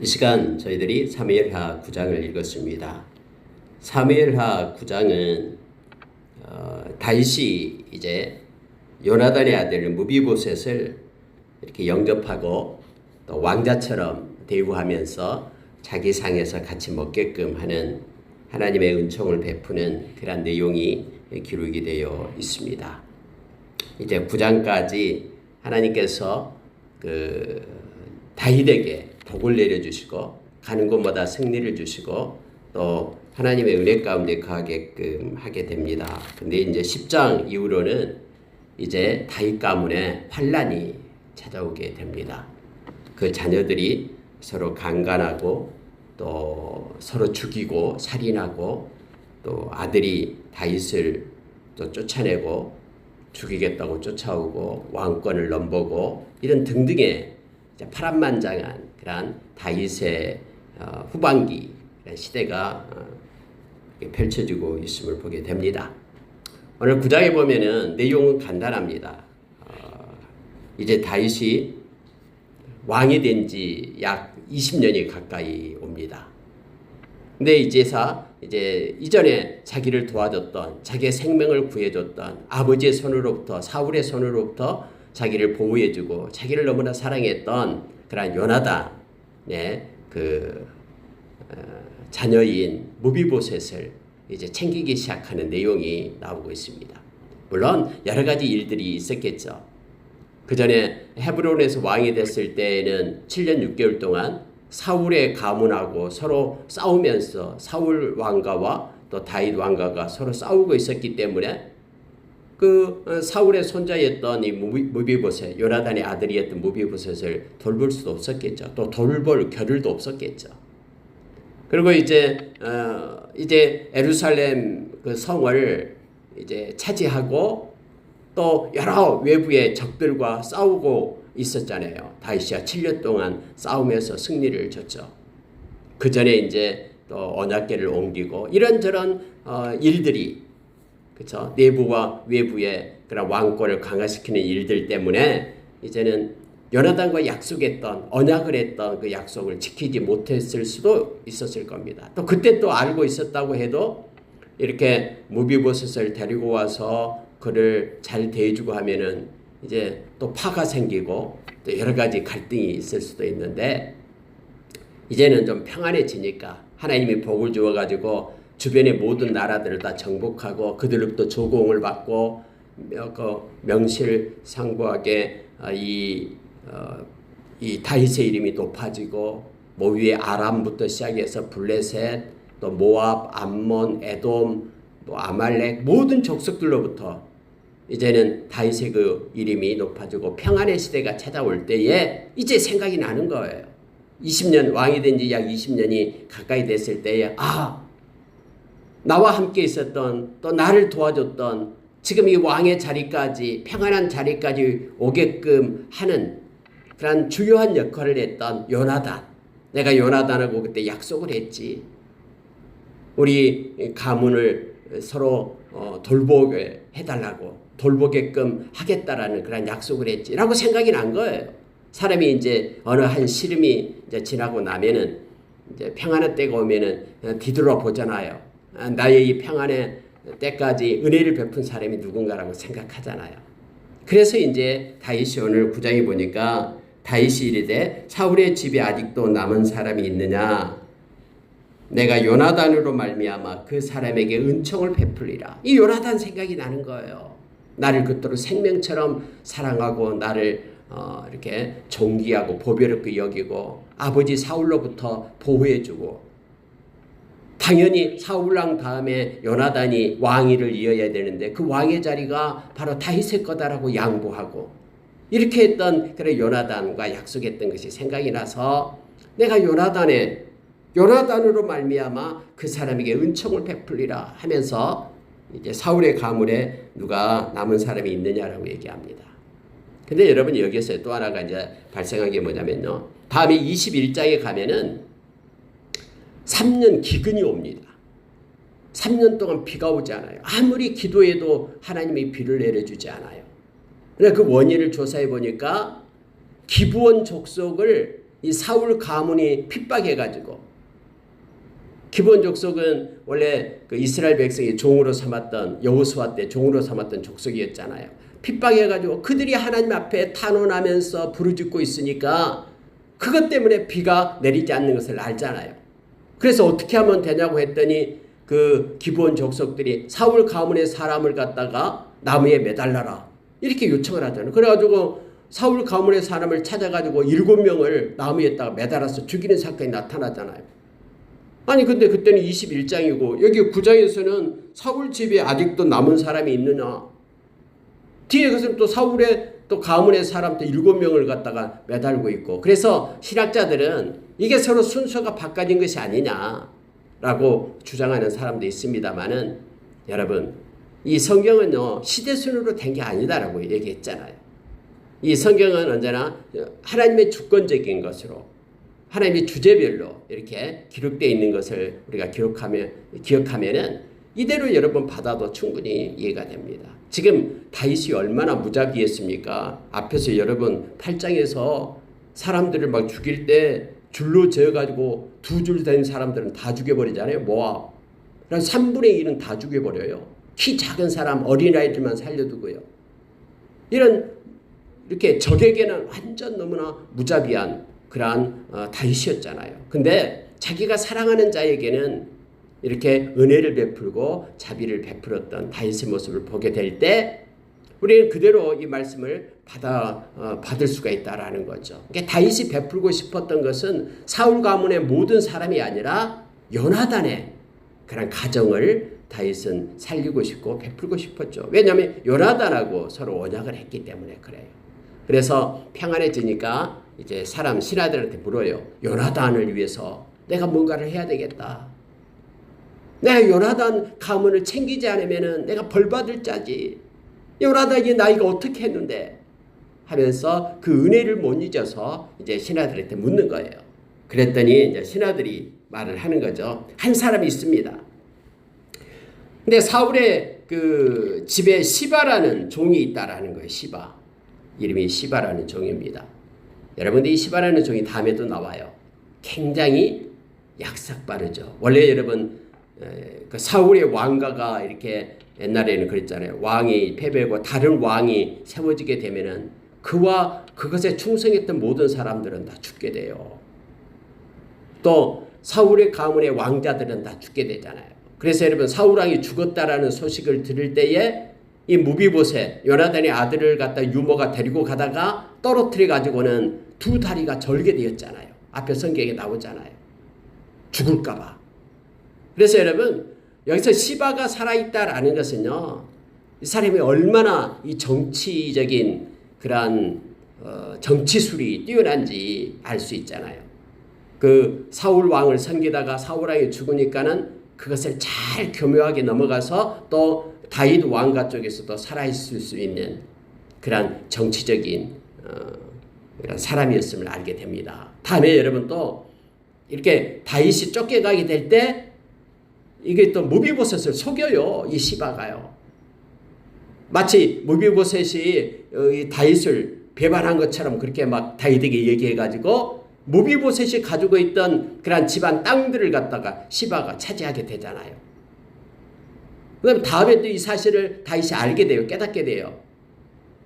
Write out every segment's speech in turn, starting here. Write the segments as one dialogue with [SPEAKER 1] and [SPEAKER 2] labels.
[SPEAKER 1] 이 시간 저희들이 사무엘하 9장을 읽었습니다. 사무엘하 9장은 다윗이 이제 요나단의 아들 무비보셋을 이렇게 영접하고 또 왕자처럼 대우하면서 자기 상에서 같이 먹게끔 하는 하나님의 은총을 베푸는 그런 내용이 기록이 되어 있습니다. 이제 9장까지 하나님께서 다윗에게 복을 내려주시고 가는 곳마다 승리를 주시고 또 하나님의 은혜 가운데 거하게끔 하게 됩니다. 근데 이제 10장 이후로는 이제 다윗 가문에 환란이 찾아오게 됩니다. 그 자녀들이 서로 강간하고 또 서로 죽이고 살인하고 또 아들이 다윗을 또 쫓아내고 죽이겠다고 쫓아오고 왕권을 넘보고 이런 등등의 파란만장한 그런 다윗의 후반기 시대가 펼쳐지고 있음을 보게 됩니다. 오늘 9장에 보면은 내용은 간단합니다. 이제 다윗이 왕이 된 지 약 20년이 가까이 옵니다. 근데 이제 이전에 자기를 도와줬던, 자기의 생명을 구해줬던 아버지의 손으로부터, 사울의 손으로부터 자기를 보호해주고 자기를 너무나 사랑했던 그런 요나단의 자녀인 무비보셋을 이제 챙기기 시작하는 내용이 나오고 있습니다. 물론 여러 가지 일들이 있었겠죠. 그 전에 헤브론에서 왕이 됐을 때에는 7년 6개월 동안 사울의 가문하고 서로 싸우면서 사울 왕가와 또 다윗 왕가가 서로 싸우고 있었기 때문에 사울의 손자였던 이 무비보셋, 요나단의 아들이었던 무비보셋을 돌볼 수도 없었겠죠. 또 돌볼 겨를도 없었겠죠. 그리고 이제 예루살렘 그 성을 이제 차지하고 또 여러 외부의 적들과 싸우고 있었잖아요. 다윗이 7년 동안 싸우면서 승리를 줬죠. 그 전에 이제 또 언약궤를 옮기고 이런저런 일들이 그렇죠. 내부와 외부의 그런 왕권을 강화시키는 일들 때문에 이제는 요나단과 약속했던 언약을 했던 그 약속을 지키지 못했을 수도 있었을 겁니다. 또 그때 또 알고 있었다고 해도 이렇게 무비보셋을 데리고 와서 그를 잘 대해주고 하면은 이제 또 파가 생기고 또 여러 가지 갈등이 있을 수도 있는데 이제는 좀 평안해지니까 하나님이 복을 주어가지고 주변의 모든 나라들을 다 정복하고 그들로부터 조공을 받고 명실상부하게 이 다윗의 이름이 높아지고 위에 아람부터 시작해서 블레셋 또 모압, 암몬, 에돔, 또 아말렉 모든 족속들로부터 이제는 다윗의 그 이름이 높아지고 평안의 시대가 찾아올 때에 이제 생각이 나는 거예요. 20년 왕이 된 지 약 20년이 가까이 됐을 때에 나와 함께 있었던 또 나를 도와줬던 지금 이 왕의 자리까지 평안한 자리까지 오게끔 하는 그런 중요한 역할을 했던 요나단. 내가 요나단하고 그때 약속을 했지. 우리 가문을 서로 돌보게 해달라고 돌보게끔 하겠다라는 그런 약속을 했지. 라고 생각이 난 거예요. 사람이 이제 어느 한 시름이 이제 지나고 나면은 이제 평안한 때가 오면은 뒤돌아 보잖아요. 나의 이 평안의 때까지 은혜를 베푼 사람이 누군가라고 생각하잖아요. 그래서 이제 다윗이 오늘 9장에 보니까 다윗이 이르되 사울의 집에 아직도 남은 사람이 있느냐? 내가 요나단으로 말미암아 그 사람에게 은총을 베풀리라. 이 요나단 생각이 나는 거예요. 나를 그토록 생명처럼 사랑하고 나를 이렇게 존귀하고 보배롭게 여기고 아버지 사울로부터 보호해주고 당연히 사울왕 다음에 요나단이 왕위를 이어야 되는데 그 왕의 자리가 바로 다윗의 거다라고 양보하고 이렇게 했던 그런 요나단과 약속했던 것이 생각이 나서 내가 요나단으로 말미암아 그 사람에게 은총을 베풀리라 하면서 이제 사울의 가문에 누가 남은 사람이 있느냐라고 얘기합니다. 근데 여러분 여기서 또 하나가 이제 발생한 게 뭐냐면요. 다음에 21장에 가면은 3년 기근이 옵니다. 3년 동안 비가 오지 않아요. 아무리 기도해도 하나님이 비를 내려주지 않아요. 그래서 그 원인을 조사해 보니까 기브온 족속을 이 사울 가문이 핍박해가지고 기본 족속은 원래 그 이스라엘 백성이 종으로 삼았던 여호수아 때 종으로 삼았던 족속이었잖아요. 핍박해가지고 그들이 하나님 앞에 탄원하면서 부르짖고 있으니까 그것 때문에 비가 내리지 않는 것을 알잖아요. 그래서 어떻게 하면 되냐고 했더니 그 기본 족속들이 사울 가문의 사람을 갖다가 나무에 매달라라 이렇게 요청을 하잖아요. 그래가지고 사울 가문의 사람을 찾아가지고 7명을 나무에다가 매달아서 죽이는 사건이 나타나잖아요. 아니 근데 그때는 21장이고 여기 9장에서는 사울 집에 아직도 남은 사람이 있느냐. 뒤에 가서는 또 사울의 또 가문의 사람도 7명을 갖다가 매달고 있고 그래서 신학자들은 이게 서로 순서가 바꿔진 것이 아니냐라고 주장하는 사람도 있습니다만은 여러분 이 성경은요 시대순으로 된 게 아니다라고 얘기했잖아요. 이 성경은 언제나 하나님의 주권적인 것으로 하나님의 주제별로 이렇게 기록되어 있는 것을 우리가 기억하면은 이대로 여러분 받아도 충분히 이해가 됩니다. 지금 다윗이 얼마나 무자비했습니까? 앞에서 여러분 8장에서 사람들을 막 죽일 때 줄로 재어가지고 2줄 된 사람들은 다 죽여버리잖아요. 모압. 3분의 1은 다 죽여버려요. 키 작은 사람 어린아이들만 살려두고요. 이렇게 적에게는 완전 너무나 무자비한 그러한 다윗이었잖아요. 근데 자기가 사랑하는 자에게는 이렇게 은혜를 베풀고 자비를 베풀었던 다윗의 모습을 보게 될 때 우리는 그대로 이 말씀을 받을 수가 있다라는 거죠. 그러니까 다윗이 베풀고 싶었던 것은 사울 가문의 모든 사람이 아니라 요나단의 그런 가정을 다윗은 살리고 싶고 베풀고 싶었죠. 왜냐하면 요나단하고 서로 언약을 했기 때문에 그래요. 그래서 평안해지니까 이제 신하들한테 물어요. 요나단을 위해서 내가 뭔가를 해야 되겠다. 내가 요나단 가문을 챙기지 않으면 내가 벌받을 자지. 요나단이 나이가 어떻게 했는데 하면서 그 은혜를 못 잊어서 이제 신하들한테 묻는 거예요. 그랬더니 이제 신하들이 말을 하는 거죠. 한 사람이 있습니다. 근데 사울의 그 집에 시바라는 종이 있다라는 거예요. 시바. 이름이 시바라는 종입니다. 여러분들 이 시바라는 종이 다음에도 나와요. 굉장히 약삭빠르죠. 원래 여러분 그 사울의 왕가가 이렇게 옛날에는 그랬잖아요. 왕이 패배하고 다른 왕이 세워지게 되면은 그와 그것에 충성했던 모든 사람들은 다 죽게 돼요. 또 사울의 가문의 왕자들은 다 죽게 되잖아요. 그래서 여러분 사울왕이 죽었다라는 소식을 들을 때에 이 무비보셋 요나단의 아들을 갖다 유모가 데리고 가다가 떨어뜨려 가지고는 2 다리가 절게 되었잖아요. 앞에 성경에 나오잖아요. 죽을까 봐. 그래서 여러분 여기서 시바가 살아있다라는 것은요. 이 사람이 얼마나 이 정치적인 그러한 정치술이 뛰어난지 알 수 있잖아요. 그 사울 왕을 섬기다가 사울 왕이 죽으니까는 그것을 잘 교묘하게 넘어가서 또 다윗 왕가 쪽에서도 살아있을 수 있는 그런 정치적인 그런 사람이었음을 알게 됩니다. 다음에 여러분 또 이렇게 다윗이 쫓겨가게 될 때 이게 또 무비보셋을 속여요. 이 시바가요. 마치 무비보셋이 다윗을 배반한 것처럼 그렇게 막 다윗에게 얘기해가지고 무비보셋이 가지고 있던 그런 집안 땅들을 갖다가 시바가 차지하게 되잖아요. 그다음 다음에 또 이 사실을 다윗이 알게 돼요. 깨닫게 돼요.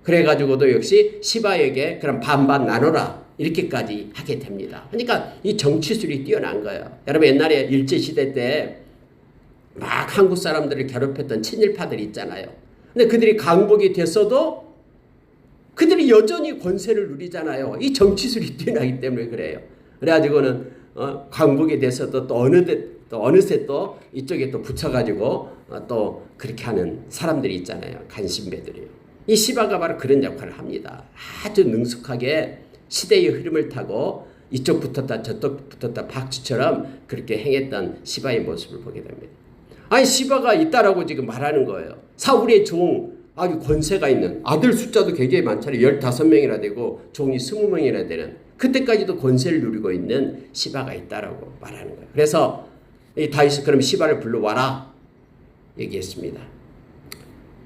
[SPEAKER 1] 그래가지고도 역시 시바에게 그런 반반 나눠라 이렇게까지 하게 됩니다. 그러니까 이 정치술이 뛰어난 거예요. 여러분 옛날에 일제시대 때 막 한국 사람들을 괴롭혔던 친일파들이 있잖아요. 근데 그들이 강복이 됐어도 그들이 여전히 권세를 누리잖아요. 이 정치술이 뛰어나기 때문에 그래요. 그래가지고는 강복이 돼서도 또 어느새 또 이쪽에 또 붙여가지고 또 그렇게 하는 사람들이 있잖아요. 간신배들이요. 이 시바가 바로 그런 역할을 합니다. 아주 능숙하게 시대의 흐름을 타고 이쪽 붙었다 저쪽 붙었다 박쥐처럼 그렇게 행했던 시바의 모습을 보게 됩니다. 아니 시바가 있다라고 지금 말하는 거예요. 사울의 종 아주 권세가 있는 아들 숫자도 굉장히 많잖아요. 15명이나 되고 종이 20명이나 되는 그때까지도 권세를 누리고 있는 시바가 있다라고 말하는 거예요. 그래서 이 다윗이 그럼 시바를 불러와라 얘기했습니다.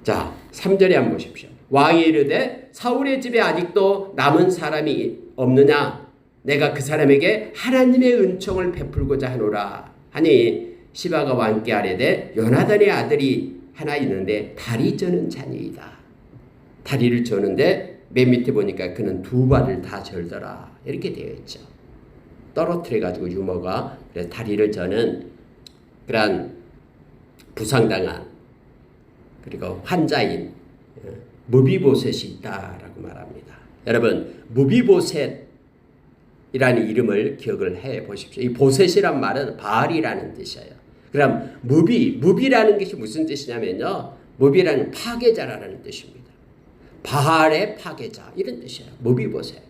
[SPEAKER 1] 자 3절에 한번 보십시오. 왕이 이르되 사울의 집에 아직도 남은 사람이 없느냐? 내가 그 사람에게 하나님의 은총을 베풀고자 하노라 하니 시바가 왕께 아뢰되 요나단의 아들이 하나 있는데 다리 저는 자니이다. 다리를 저는데 맨 밑에 보니까 그는 두 발을 다 절더라 이렇게 되어 있죠. 떨어뜨려 가지고 유모가 그래서 다리를 저는 그런 부상당한 그리고 환자인 무비보셋이 있다라고 말합니다. 여러분 무비보셋이라는 이름을 기억을 해 보십시오. 이 보셋이란 말은 바알이라는 뜻이에요. 그럼 무비라는 것이 무슨 뜻이냐면요. 무비라는 파괴자라는 뜻입니다. 바알의 파괴자 이런 뜻이에요. 무비보셋.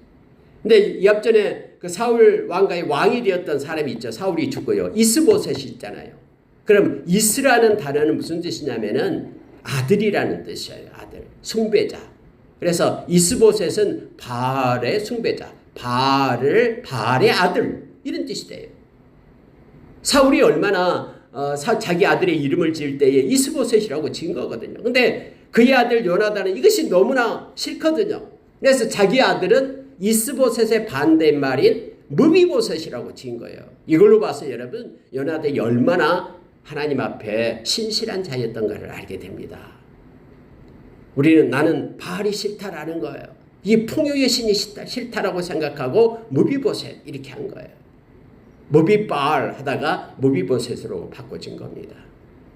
[SPEAKER 1] 근데 이 앞전에 그 사울 왕가의 왕이 되었던 사람이 있죠. 사울이 죽고요. 이스보셋이 있잖아요. 그럼 이스라는 단어는 무슨 뜻이냐면은 아들이라는 뜻이에요. 아들, 숭배자. 그래서 이스보셋은 바알의 숭배자, 바알의 아들 이런 뜻이 돼요. 사울이 얼마나 자기 아들의 이름을 지을 때에 이스보셋이라고 지은 거거든요. 근데 그의 아들 요나단은 이것이 너무나 싫거든요. 그래서 자기 아들은 이스보셋의 반대말인 무비보셋이라고 지은 거예요. 이걸로 봐서 여러분 요나단이 얼마나 하나님 앞에 신실한 자였던가를 알게 됩니다. 우리는 나는 바알이 싫다라는 거예요. 이 풍요의 신이 싫다라고 생각하고 무비보셋 이렇게 한 거예요. 무비바알 하다가 무비보셋으로 바꿔진 겁니다.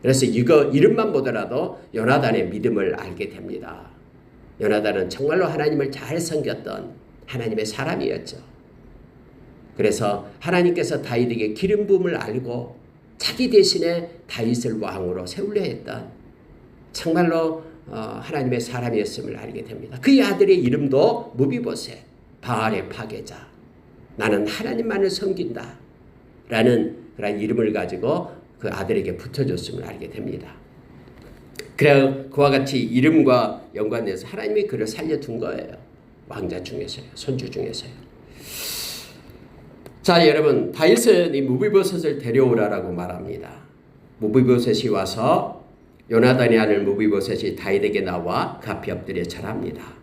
[SPEAKER 1] 그래서 이거 이름만 보더라도 요나단의 믿음을 알게 됩니다. 요나단은 정말로 하나님을 잘 섬겼던 하나님의 사람이었죠. 그래서 하나님께서 다윗에게 기름 부음을 알고 자기 대신에 다윗을 왕으로 세우려 했던 정말로 하나님의 사람이었음을 알게 됩니다. 그의 아들의 이름도 무비보셋, 바알의 파괴자. 나는 하나님만을 섬긴다 라는 그런 이름을 가지고 그 아들에게 붙여줬음을 알게 됩니다. 그래 그와 같이 이름과 연관돼서 하나님이 그를 살려둔 거예요. 왕자 중에서요. 손주 중에서요. 자 여러분 다윗은 이 무비보셋을 데려오라라고 말합니다. 무비보셋이 와서 요나단의 아들 무비보셋이 다윗에게 나와 그 앞에 엎드려 절합니다.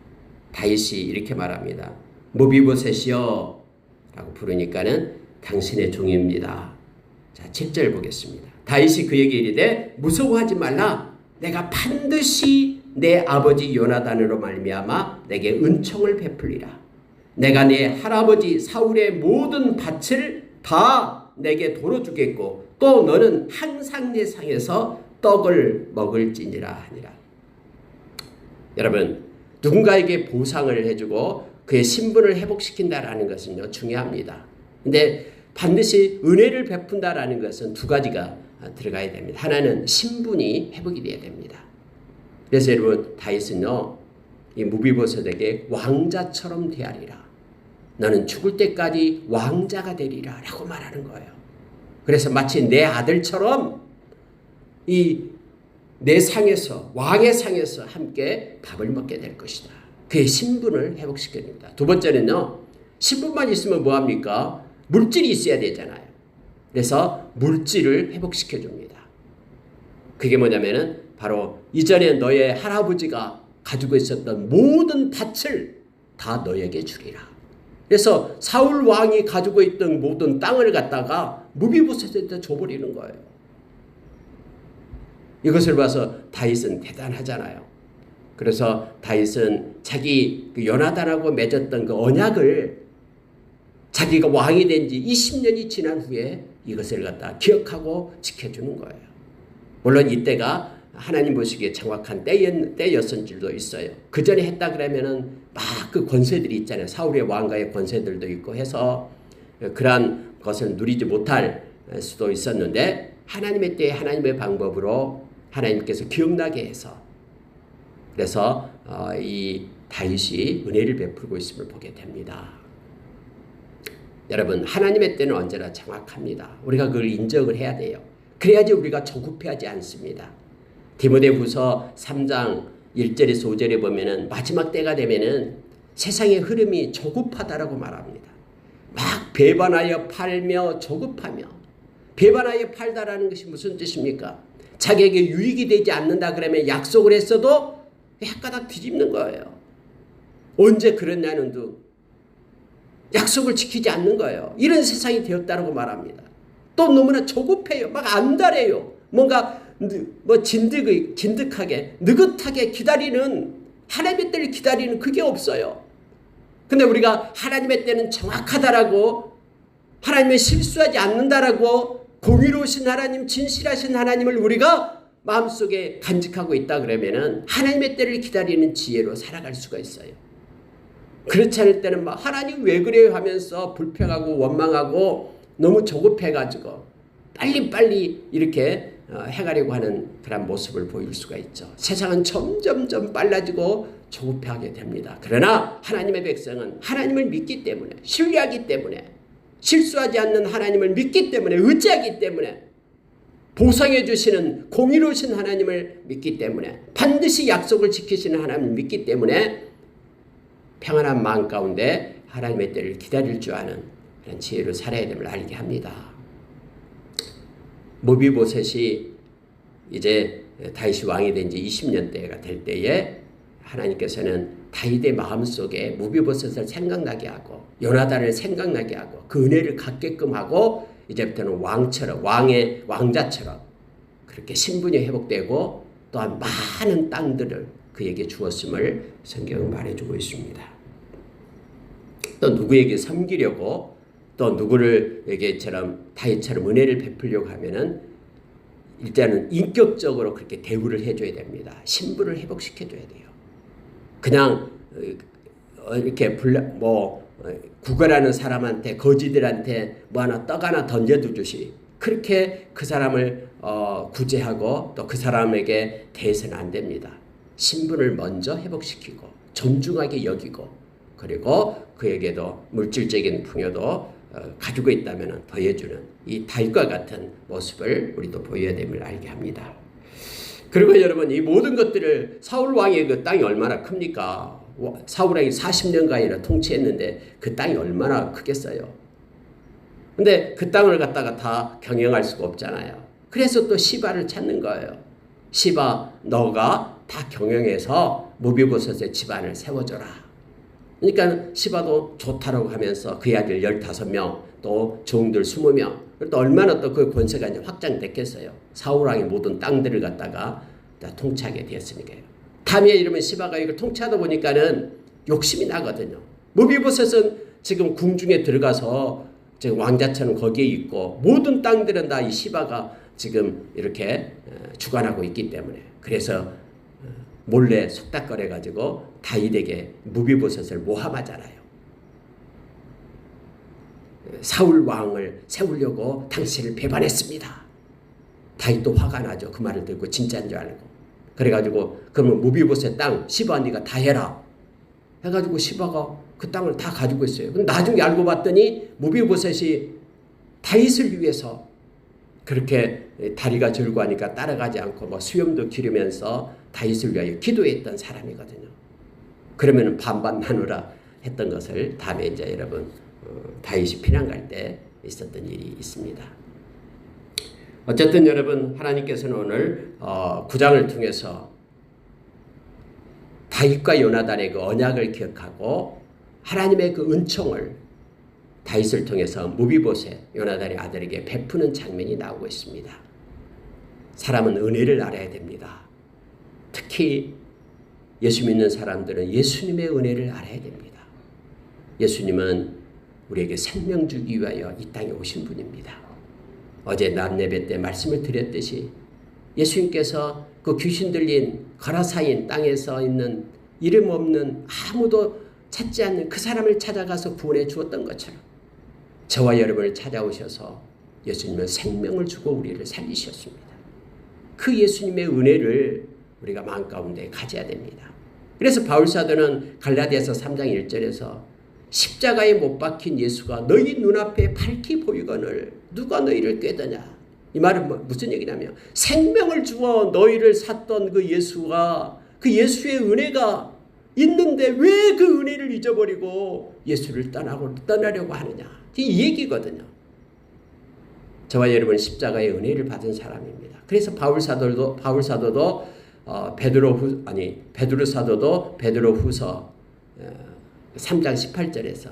[SPEAKER 1] 다윗이 이렇게 말합니다. 무비보셋이여 라고 부르니까는 당신의 종입니다. 자 7절 보겠습니다. 다윗이 그에게 이르되 무서워하지 말라. 내가 반드시 내 아버지 요나단으로 말미암아 내게 은총을 베풀리라. 내가 내 할아버지 사울의 모든 밭을 다 내게 도로 주겠고 또 너는 항상 내 상에서 떡을 먹을지니라 하니라. 여러분 누군가에게 보상을 해주고 그의 신분을 회복시킨다라는 것은요 중요합니다. 근데 반드시 은혜를 베푼다라는 것은 두 가지가 들어가야 됩니다. 하나는 신분이 회복이 돼야 됩니다. 그래서 여러분 다윗은요 이 무비보셋에게 왕자처럼 대하리라. 너는 죽을 때까지 왕자가 되리라 라고 말하는 거예요. 그래서 마치 내 아들처럼 이 내 상에서 왕의 상에서 함께 밥을 먹게 될 것이다. 그의 신분을 회복시켜줍니다. 두 번째는요 신분만 있으면 뭐합니까? 물질이 있어야 되잖아요. 그래서 물질을 회복시켜줍니다. 그게 뭐냐면은 바로 이전에 너의 할아버지가 가지고 있었던 모든 밭을 다 너에게 주리라. 그래서 사울 왕이 가지고 있던 모든 땅을 갖다가 무비보셋한테 줘버리는 거예요. 이것을 봐서 다윗은 대단하잖아요. 그래서 다윗은 자기 그 요나단하고 맺었던 그 언약을 자기가 왕이 된 지 20년이 지난 후에 이것을 갖다 기억하고 지켜주는 거예요. 물론 이때가 하나님 보시기에 정확한 때였을 줄도 있어요. 그 전에 했다 그러면은 막 그 권세들이 있잖아요. 사울의 왕가의 권세들도 있고 해서 그러한 것을 누리지 못할 수도 있었는데 하나님의 때에 하나님의 방법으로 하나님께서 기억나게 해서 그래서 이 다윗이 은혜를 베풀고 있음을 보게 됩니다. 여러분 하나님의 때는 언제나 정확합니다. 우리가 그걸 인정을 해야 돼요. 그래야지 우리가 조급해하지 않습니다. 디모데후서 3장 1절에서 5절에 보면은 마지막 때가 되면은 세상의 흐름이 조급하다라고 말합니다. 막 배반하여 팔며 조급하며 배반하여 팔다라는 것이 무슨 뜻입니까? 자기에게 유익이 되지 않는다 그러면 약속을 했어도 헷가닥 뒤집는 거예요. 언제 그랬냐는 둥 약속을 지키지 않는 거예요. 이런 세상이 되었다고 말합니다. 또 너무나 조급해요. 막 안달해요. 뭔가 진득하게 느긋하게 기다리는, 하나님의 때를 기다리는 그게 없어요. 근데 우리가 하나님의 때는 정확하다라고, 하나님은 실수하지 않는다라고, 공의로우신 하나님, 진실하신 하나님을 우리가 마음속에 간직하고 있다 그러면은 하나님의 때를 기다리는 지혜로 살아갈 수가 있어요. 그렇지 않을 때는 막 하나님 왜 그래요 하면서 불평하고 원망하고 너무 조급해가지고 빨리빨리 이렇게 해가려고 하는 그런 모습을 보일 수가 있죠. 세상은 점점점 빨라지고 조급해하게 됩니다. 그러나 하나님의 백성은 하나님을 믿기 때문에, 신뢰하기 때문에, 실수하지 않는 하나님을 믿기 때문에, 의지하기 때문에, 보상해 주시는 공의로우신 하나님을 믿기 때문에, 반드시 약속을 지키시는 하나님을 믿기 때문에 평안한 마음 가운데 하나님의 때를 기다릴 줄 아는 그런 지혜로 살아야 됨을 알게 합니다. 모비보셋이 이제 다윗이 왕이 된 지 20년대가 될 때에 하나님께서는 다윗의 마음속에 모비보셋을 생각나게 하고 요나단을 생각나게 하고 그 은혜를 갖게끔 하고 이제부터는 왕처럼, 왕자처럼 그렇게 신분이 회복되고 또한 많은 땅들을 그에게 주었음을 성경은 말해주고 있습니다. 또 누구에게 섬기려고 또 누구를에게처럼 다윗처럼 은혜를 베풀려고 하면은 일단은 인격적으로 그렇게 대우를 해줘야 됩니다. 신분을 회복시켜줘야 돼요. 그냥 이렇게 구걸하는 사람한테, 거지들한테 뭐 하나 떡 하나 던져두듯이 그렇게 그 사람을 구제하고 또 그 사람에게 대해서는 안 됩니다. 신분을 먼저 회복시키고 존중하게 여기고 그리고 그에게도 물질적인 풍요도 가지고 있다면 더해주는 이 다윗과 같은 모습을 우리도 보여야 됨을 알게 합니다. 그리고 여러분, 이 모든 것들을 사울 왕의 그 땅이 얼마나 큽니까? 사울 왕이 40년간이나 통치했는데 그 땅이 얼마나 크겠어요? 근데 그 땅을 갖다가 다 경영할 수가 없잖아요. 그래서 또 시바를 찾는 거예요. 시바, 너가 다 경영해서 모비보셋의 집안을 세워줘라. 그러니까 시바도 좋다라고 하면서 그의 아들 15명, 또 종들 20명, 또 얼마나 또 그 권세가 이제 확장됐겠어요. 사울왕의 모든 땅들을 갖다가 다 통치하게 되었으니까요. 다미에 이러면 시바가 이걸 통치하다 보니까는 욕심이 나거든요. 모비보셋은 지금 궁중에 들어가서 지금 왕자처럼 거기에 있고 모든 땅들은 다 이 시바가 지금 이렇게 주관하고 있기 때문에 그래서 몰래 속닥거려 가지고 다윗에게 모비보셋을 모함하잖아요. 사울 왕을 세우려고 당신을 배반했습니다. 다윗도 화가 나죠. 그 말을 듣고 진짜인 줄 알고. 그래가지고 그러면 모비보셋 땅 시바 네가 다 해라. 해가지고 시바가 그 땅을 다 가지고 있어요. 근데 나중에 알고 봤더니 모비보셋이 다윗을 위해서 그렇게 다리가 절고 하니까 따라가지 않고 뭐 수염도 기르면서 다윗을 위하여 기도했던 사람이거든요. 그러면 반반 나누라 했던 것을 다음에 이제 여러분 다윗이 피난 갈 때 있었던 일이 있습니다. 어쨌든 여러분, 하나님께서는 오늘 9장을 통해서 다윗과 요나단의 그 언약을 기억하고 하나님의 그 은총을 다윗을 통해서 모비보셋 요나단의 아들에게 베푸는 장면이 나오고 있습니다. 사람은 은혜를 알아야 됩니다. 특히 예수 믿는 사람들은 예수님의 은혜를 알아야 됩니다. 예수님은 우리에게 생명 주기 위하여 이 땅에 오신 분입니다. 어제 낮 예배 때 말씀을 드렸듯이 예수님께서 그 귀신 들린 거라사인 땅에서 있는 이름 없는 아무도 찾지 않는 그 사람을 찾아가서 구원해 주었던 것처럼 저와 여러분을 찾아오셔서 예수님은 생명을 주고 우리를 살리셨습니다. 그 예수님의 은혜를 우리가 마음 가운데 가져야 됩니다. 그래서 바울사도는 갈라디아서 3장 1절에서 십자가에 못 박힌 예수가 너희 눈앞에 밝히 보이거늘 누가 너희를 꾀더냐. 이 말은 무슨 얘기냐면 생명을 주어 너희를 샀던 그 예수가, 그 예수의 은혜가 있는데 왜 그 은혜를 잊어버리고 예수를 떠나려고 하느냐. 이 얘기거든요. 저와 여러분 십자가의 은혜를 받은 사람입니다. 그래서 바울 사도도 베드로 사도도 베드로후서 3장 18절에서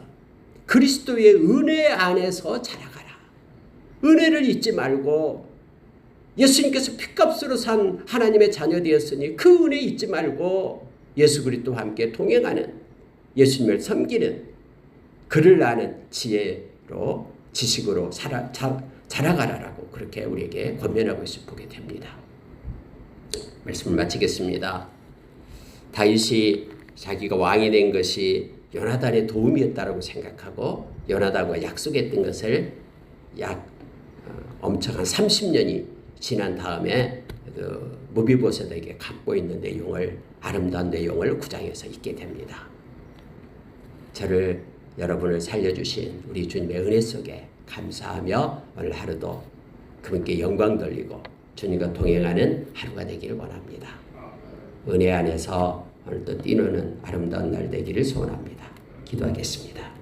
[SPEAKER 1] 그리스도의 은혜 안에서 자라가라. 은혜를 잊지 말고 예수님께서 핏값으로 산 하나님의 자녀 되었으니 그 은혜 잊지 말고 예수 그리스도와 함께 동행하는, 예수님을 섬기는, 그를 아는 지혜로, 지식으로 자라가라라고 그렇게 우리에게 권면하고 있을 보게 됩니다. 말씀을 마치겠습니다. 다윗이 자기가 왕이 된 것이 요나단의 도움이었다라고 생각하고 요나단과 약속했던 것을 엄청 한 30년이 지난 다음에 그 무비보셋에게 갖고 있는 내용을, 아름다운 내용을 9장에서 읽게 됩니다. 저를, 여러분을 살려주신 우리 주님의 은혜 속에 감사하며 오늘 하루도 그분께 영광 돌리고 주님과 동행하는 하루가 되기를 원합니다. 은혜 안에서 오늘도 뛰노는 아름다운 날 되기를 소원합니다. 기도하겠습니다.